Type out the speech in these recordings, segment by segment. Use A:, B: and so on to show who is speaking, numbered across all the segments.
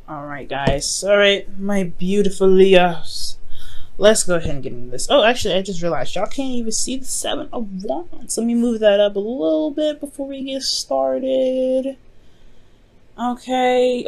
A: All right, guys. All right, my beautiful Leos. Let's go ahead and get into this. Oh, actually, I just realized y'all can't even see the Seven of Wands. Let me move that up a little bit before we get started. Okay.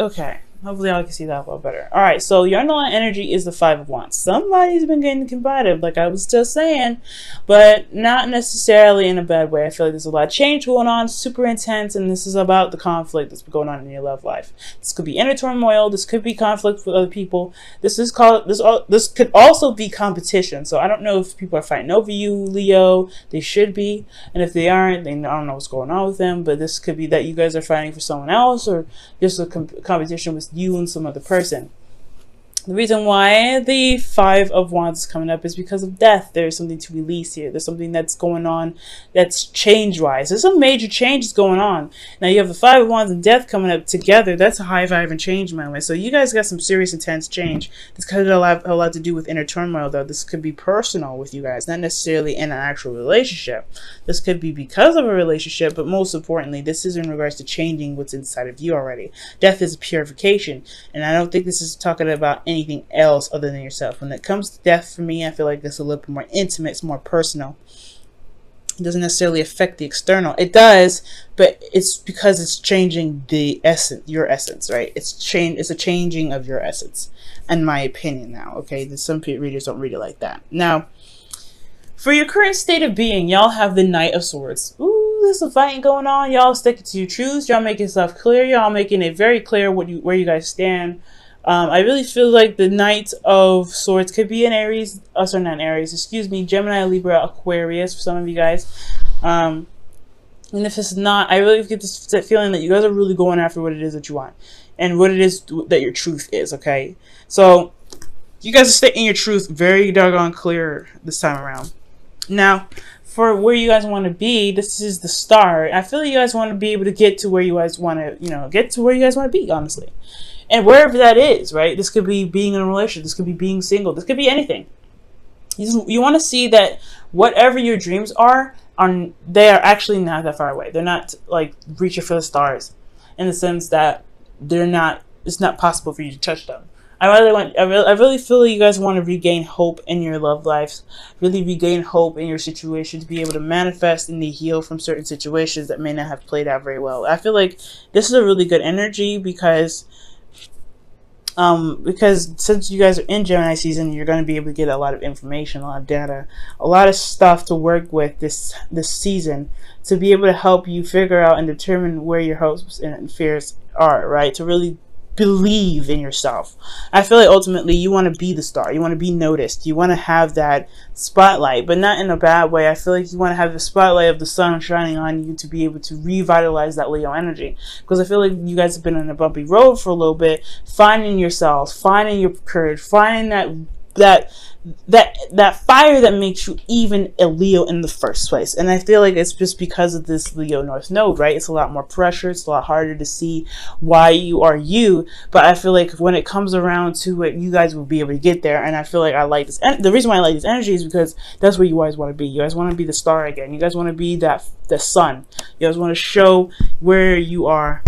A: Hopefully I can see that a little better. Alright, so your underlying energy is the Five of Wands. Somebody's been getting combative, like I was just saying, but not necessarily in a bad way. I feel like there's a lot of change going on, super intense, and this is about the conflict that's been going on in your love life. This could be inner turmoil, this could be conflict with other people. This could also be competition. So I don't know if people are fighting over you, Leo. They should be. And if they aren't, then I don't know what's going on with them, but this could be that you guys are fighting for someone else, or just a competition with you and some other person. The reason why the Five of Wands is coming up is because of death. There's something to release here. There's something that's going on that's change-wise. There's some major changes going on. Now you have the Five of Wands and death coming up together. That's a high vibe and change, my way. So you guys got some serious, intense change. This could have a lot to do with inner turmoil, though. This could be personal with you guys, not necessarily in an actual relationship. This could be because of a relationship, but most importantly, this is in regards to changing what's inside of you already. Death is purification, and I don't think this is talking about anything else other than yourself. When it comes to death, for me, I feel like it's a little bit more intimate, it's more personal. It doesn't necessarily affect the external. It does, but it's because it's changing the essence, your essence, right? It's a changing of your essence, in my opinion now, okay? Some readers don't read it like that. Now, for your current state of being, y'all have the Knight of Swords. Ooh, there's some fighting going on. Y'all sticking to your truths. Y'all making stuff clear. Y'all making it very clear where you guys stand. I really feel like the Knight of Swords could be an Aries, sorry, not Aries, excuse me, Gemini, Libra, Aquarius for some of you guys. And if it's not, I really get this feeling that you guys are really going after what it is that you want and what it is that your truth is, okay? So you guys are stating your truth very doggone clear this time around. Now, for where you guys want to be, this is the start. I feel like you guys want to be able to get to where you guys want to, get to where you guys want to be, honestly. And wherever that is, right? This could be being in a relationship. This could be being single. This could be anything. You want to see that whatever your dreams are, they are actually not that far away. They're not like reaching for the stars, in the sense that it's not possible for you to touch them. I really feel like you guys want to regain hope in your love lives, really regain hope in your situation, to be able to manifest and to heal from certain situations that may not have played out very well. I feel like this is a really good energy because since you guys are in Gemini season, you're going to be able to get a lot of information, a lot of data, a lot of stuff to work with this season, to be able to help you figure out and determine where your hopes and fears are, right? To really believe in yourself. I feel like ultimately you want to be the star. You want to be noticed. You want to have that spotlight, but not in a bad way. I feel like you want to have the spotlight of the sun shining on you to be able to revitalize that Leo energy. Because I feel like you guys have been on a bumpy road for a little bit, finding yourselves, finding your courage, finding that fire that makes you even a Leo in the first place. And I feel like it's just because of this Leo North Node, right? It's a lot more pressure. It's a lot harder to see why you are you. But I feel like when it comes around to it, you guys will be able to get there. And I feel like I like this. And the reason why I like this energy is because that's where you guys want to be. You guys want to be the star again. You guys want to be the sun. You guys want to show where you are,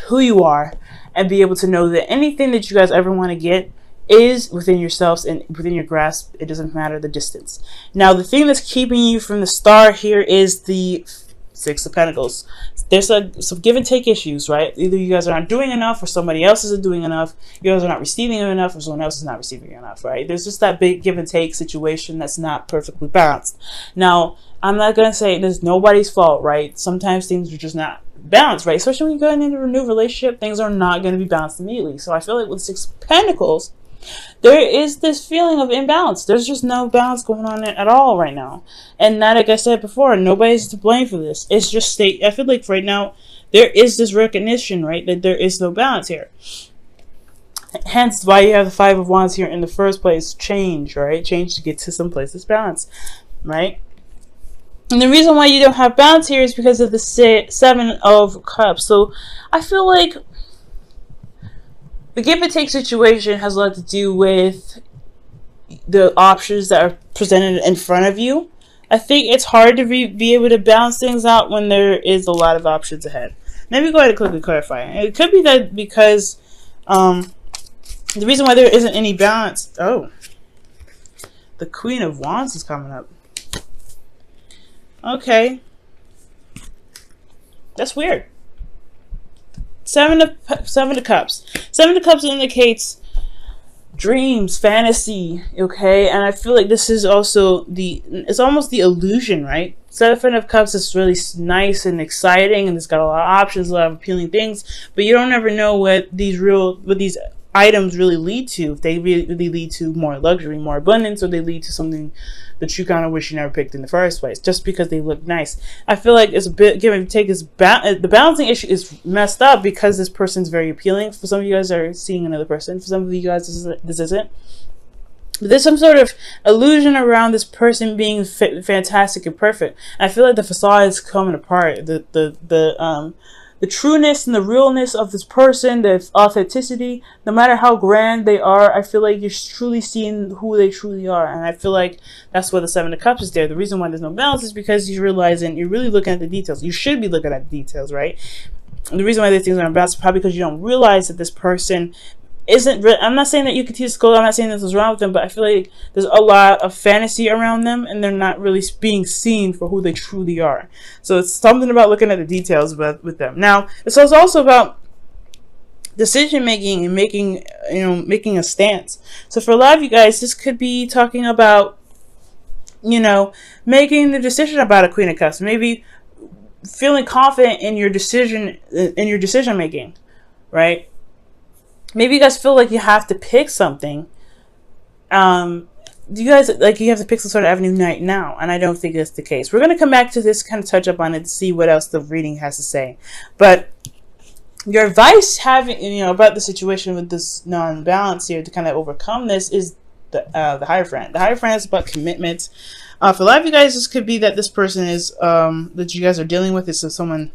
A: who you are, and be able to know that anything that you guys ever want to get is within yourselves and within your grasp. It doesn't matter the distance. Now, the thing that's keeping you from the star here is the Six of Pentacles. There's some give and take issues, right? Either you guys are not doing enough, or somebody else isn't doing enough. You guys are not receiving enough, or someone else is not receiving enough, right? There's just that big give and take situation that's not perfectly balanced. Now, I'm not going to say there's nobody's fault, right? Sometimes things are just not balanced, right? Especially when you're going into a new relationship, things are not going to be balanced immediately. So I feel like with Six of Pentacles, there is this feeling of imbalance. There's just no balance going on at all right now. And not, like I said before, nobody's to blame for this. It's just I feel like right now there is this recognition, right, that there is no balance here. Hence why you have the Five of Wands here in the first place. Change, right? Change to get to some place that's balanced, right? And the reason why you don't have balance here is because of the Seven of Cups. So I feel like the give and take situation has a lot to do with the options that are presented in front of you. I think it's hard to be able to balance things out when there is a lot of options ahead. Let me go ahead and quickly clarify. It could be that because The reason why there isn't any balance. Oh, the Queen of Wands is coming up. Okay, that's weird. Seven of Cups. Seven of Cups indicates dreams, fantasy, okay? And I feel like this is also it's almost the illusion, right? Seven of Cups is really nice and exciting, and it's got a lot of options, a lot of appealing things, but you don't ever know what these items really lead to. If they really lead to more luxury, more abundance, or they lead to something that you kind of wish you never picked in the first place, just because they look nice. I feel like it's a bit give and take. The balancing issue is messed up because this person's very appealing. For some of you guys are seeing another person. For some of you guys, this isn't. But there's some sort of illusion around this person being fantastic and perfect. And I feel like the facade is coming apart. The trueness and the realness of this person, the authenticity, no matter how grand they are, I feel like you're truly seeing who they truly are. And I feel like that's why the Seven of Cups is there. The reason why there's no balance is because you're realizing, you're really looking at the details. You should be looking at the details, right? And the reason why these things aren't balanced is probably because you don't realize that this person isn't I'm not saying that you continue to school, I'm not saying this is wrong with them, but I feel like there's a lot of fantasy around them and they're not really being seen for who they truly are. So it's something about looking at the details with them. Now, it's also about decision making and making a stance. So for a lot of you guys, this could be talking about, making the decision about a Queen of Cups, maybe feeling confident in your decision making, right? Maybe you guys feel like you have to pick something. Do you guys you have to pick some sort of avenue right now? And I don't think that's the case. We're going to come back to this, kind of touch up on it to see what else the reading has to say. But your advice about the situation with this non-balance here to kind of overcome this is the Hierophant. The Hierophant is about commitment. For a lot of you guys, this could be that this person is that you guys are dealing with is someone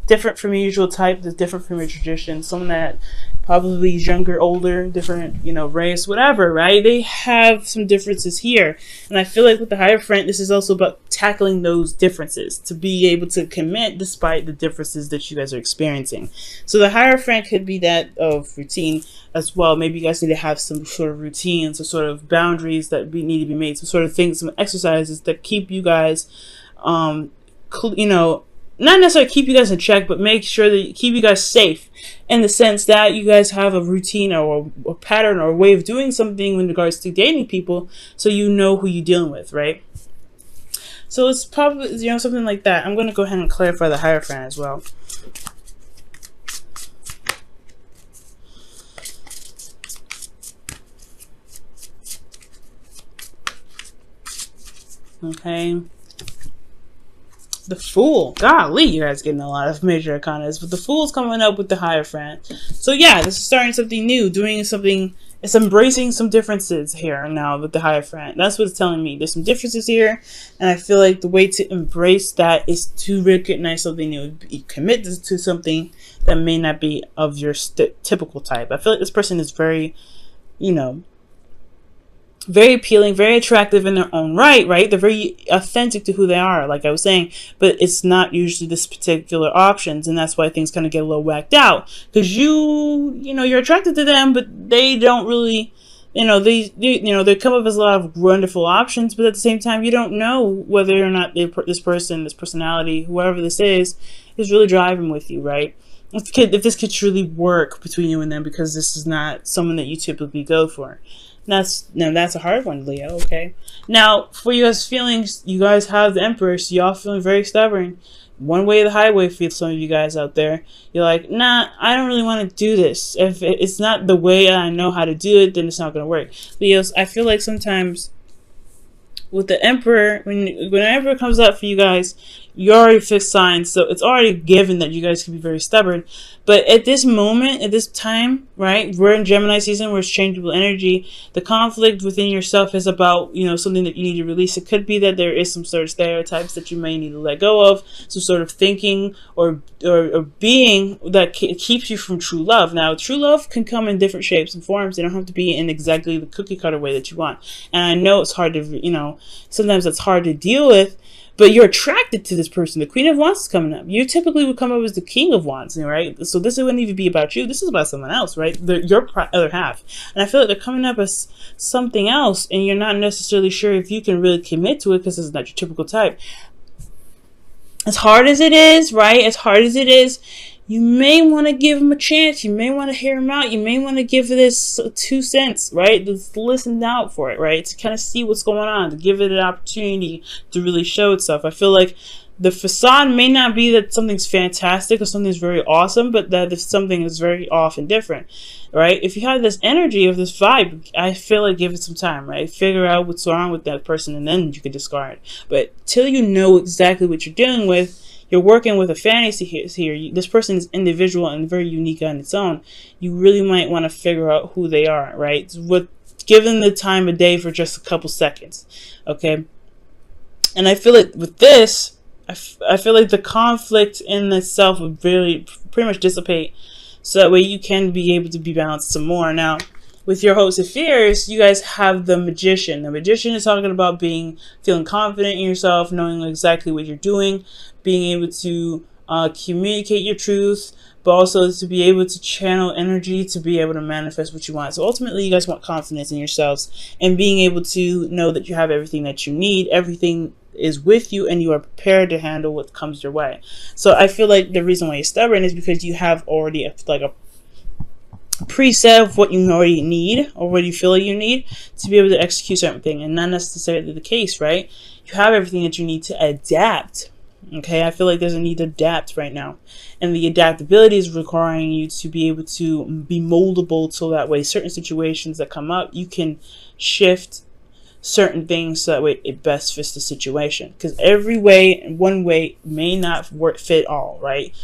A: different from your usual type, that's different from your tradition, someone that probably is younger, older, different, race, whatever, right? They have some differences here. And I feel like with the Hierophant, this is also about tackling those differences, to be able to commit despite the differences that you guys are experiencing. So the Hierophant could be that of routine as well. Maybe you guys need to have some sort of routines or sort of boundaries that need to be made, some sort of things, some exercises that keep you guys, not necessarily keep you guys in check, but make sure that keep you guys safe in the sense that you guys have a routine or a pattern or a way of doing something in regards to dating people, so you know who you're dealing with, right? So it's probably, something like that. I'm going to go ahead and clarify the Hierophant as well. Okay. The Fool. Golly, you guys getting a lot of major arcanas, but the Fool's coming up with the Hierophant. So yeah, this is starting something new, doing something. It's embracing some differences here now with the Hierophant. That's what it's telling me. There's some differences here, and I feel like the way to embrace that is to recognize something new, commit to something that may not be of your typical type. I feel like this person is very, very appealing, very attractive in their own right? They're very authentic to who they are, like I was saying, but it's not usually this particular options, and that's why things kind of get a little whacked out, because you're attracted to them, but they don't really, they come up as a lot of wonderful options, but at the same time, you don't know whether or not this personality, whoever this is really driving with you, right? If this could truly work between you and them, because this is not someone that you typically go for. That's a hard one, Leo. Okay. Now, for you guys' feelings, you guys have the Emperor, so y'all feeling very stubborn. One way or the highway for some of you guys out there. You're like, nah, I don't really want to do this. If it's not the way I know how to do it, then it's not going to work. Leos, I feel like sometimes with the Emperor, when the Emperor comes up for you guys, you already fixed signs, so it's already given that you guys can be very stubborn. But at this moment, at this time, right, we're in Gemini season, where it's changeable energy. The conflict within yourself is about, something that you need to release. It could be that there is some sort of stereotypes that you may need to let go of, some sort of thinking or being that keeps you from true love. Now, true love can come in different shapes and forms. They don't have to be in exactly the cookie cutter way that you want. And I know it's hard to, sometimes it's hard to deal with, but you're attracted to this person. The Queen of Wands is coming up. You typically would come up as the King of Wands, right? So this wouldn't even be about you. This is about someone else, right? Your other half. And I feel like they're coming up as something else, and you're not necessarily sure if you can really commit to it because it's not your typical type. As hard as it is, right? As hard as it is, you may want to give him a chance. You may want to hear him out. You may want to give this 2 cents, right? Just listen out for it, right? To kind of see what's going on, to give it an opportunity to really show itself. I feel like the facade may not be that something's fantastic or something's very awesome, but that if something is very off and different, right? If you have this energy of this vibe, I feel like give it some time, right? Figure out what's wrong with that person, and then you can discard. But till you know exactly what you're dealing with, you're working with a fantasy here. This person is individual and very unique on its own. You really might want to figure out who they are, right? Give them the time of day for just a couple seconds, okay? And I feel like with this, I feel like the conflict in itself would really pretty much dissipate, so that way you can be able to be balanced some more. Now, with your hopes and fears, you guys have the Magician. The Magician is talking about feeling confident in yourself, knowing exactly what you're doing, being able to communicate your truth, but also to be able to channel energy to be able to manifest what you want. So ultimately, you guys want confidence in yourselves and being able to know that you have everything that you need, everything is with you, and you are prepared to handle what comes your way. So I feel like the reason why you're stubborn is because you have already a preset of what you already need, or what you feel like you need to be able to execute certain thing, and not necessarily the case, right? You have everything that you need to adapt. Okay, I feel like there's a need to adapt right now, and the adaptability is requiring you to be able to be moldable, so that way certain situations that come up, you can shift certain things so that way it best fits the situation. Because one way may not fit all, right?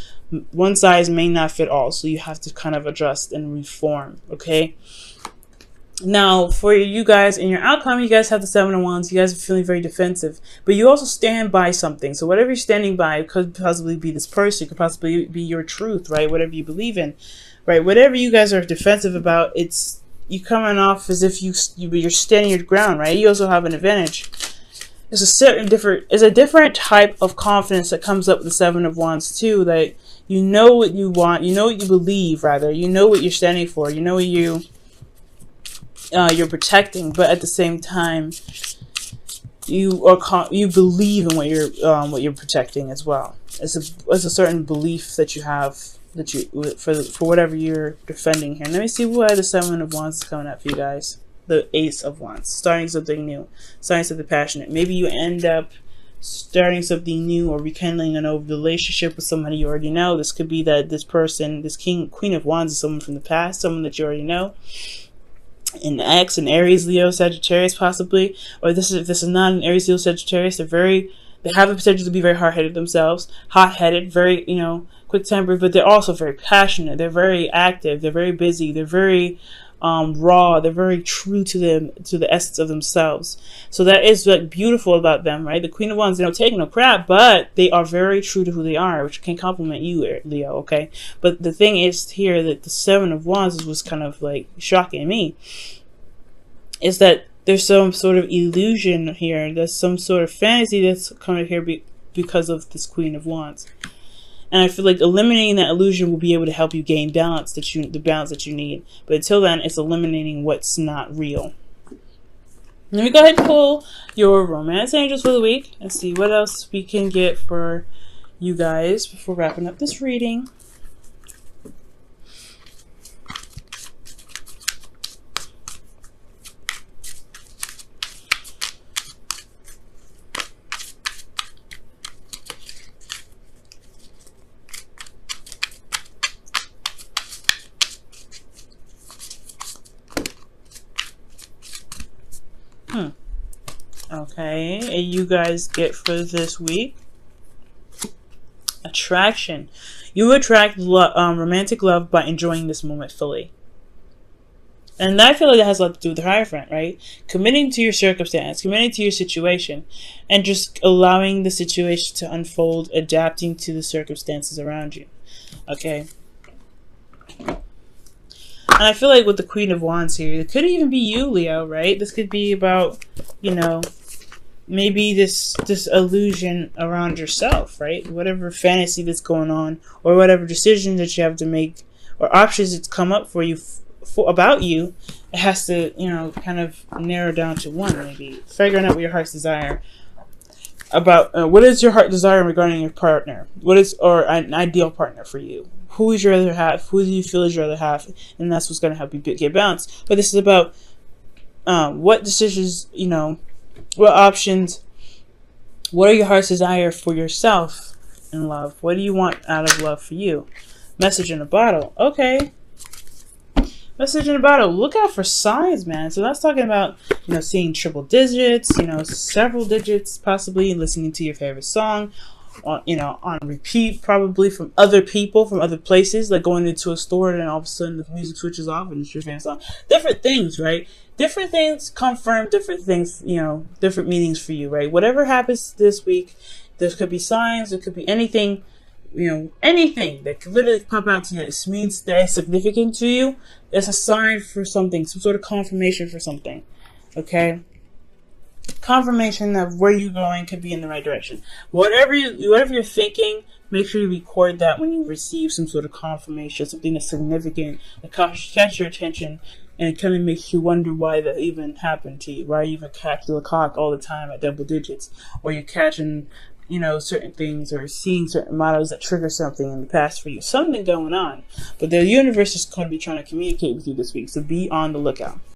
A: One size may not fit all, so you have to kind of adjust and reform, okay? Now, for you guys in your outcome, you guys have the 7 of Wands. You guys are feeling very defensive, but you also stand by something. So whatever you're standing by could possibly be this person, could possibly be your truth, right? Whatever you believe in, right? Whatever you guys are defensive about, it's you coming off as if you're standing your ground, right? You also have an advantage. It's a different type of confidence that comes up with the 7 of Wands too. That you know what you want, you know what you believe, rather, you know what you're standing for, you know what you're protecting, but at the same time, you believe in what you're protecting as well. It's a certain belief that you have, that you for whatever you're defending here. Let me see why the 7 of Wands is coming up for you guys. The Ace of Wands, starting something new, starting something passionate. Maybe you end up starting something new or rekindling an old relationship with somebody you already know. This could be that this person, this Queen of Wands, is someone from the past, someone that you already know. An ex, an Aries, Leo, Sagittarius, possibly. Or if this is not an Aries, Leo, Sagittarius, they have the potential to be very hard-headed themselves, hot-headed, very, quick-tempered, but they're also very passionate. They're very active. They're very busy. They're very raw. They're very true to the essence of themselves. So that is like beautiful about them, right? The Queen of Wands, they don't take no crap, but they are very true to who they are, which can compliment you, Leo, okay? But the thing is here that the 7 of Wands was kind of like shocking me, is that there's some sort of illusion here. There's some sort of fantasy that's coming here because of this Queen of Wands. And I feel like eliminating that illusion will be able to help you gain the balance that you need. But until then, it's eliminating what's not real. Let me go ahead and pull your romance angels for the week and see what else we can get for you guys before wrapping up this reading. Okay, and you guys get for this week, attraction. You attract romantic love by enjoying this moment fully. And I feel like that has a lot to do with the Hierophant, right? Committing to your circumstance, committing to your situation, and just allowing the situation to unfold, adapting to the circumstances around you. Okay. And I feel like with the Queen of Wands here, it could even be you, Leo, right? This could be about, maybe this illusion around yourself, right? Whatever fantasy that's going on, or whatever decision that you have to make, or options that's come up for you about you, it has to, you know, kind of narrow down to one. Maybe figuring out what your heart's desire about. What is your heart desire regarding your partner? What is, or an ideal partner for you? Who is your other half? Who do you feel is your other half? And that's what's going to help you get balanced. But this is about what decisions, you know, what options, what are your heart's desire for yourself in love? What do you want out of love for you? Message in a bottle. Okay. Message in a bottle. Look out for signs, man. So that's talking about, you know, seeing triple digits, you know, several digits, possibly listening to your favorite song, on, you know, on repeat, probably from other people, from other places, like going into a store and all of a sudden the music switches off and it's your favorite song. Different things, right? Different things confirm different things, you know, different meanings for you, right? Whatever happens this week, there could be signs, there could be anything, you know, anything that could literally pop out to you. It means that it's significant to you. It's a sign for something, some sort of confirmation for something. Okay? Confirmation of where you're going could be in the right direction. Whatever you're thinking, make sure you record that when you receive some sort of confirmation, something that's significant, that catch your attention, and it kind of makes you wonder why that even happened to you. Why you even catch the clock all the time at double digits, or you're catching, you know, certain things, or seeing certain models that trigger something in the past for you. Something going on. But the universe is going to be trying to communicate with you this week, so be on the lookout.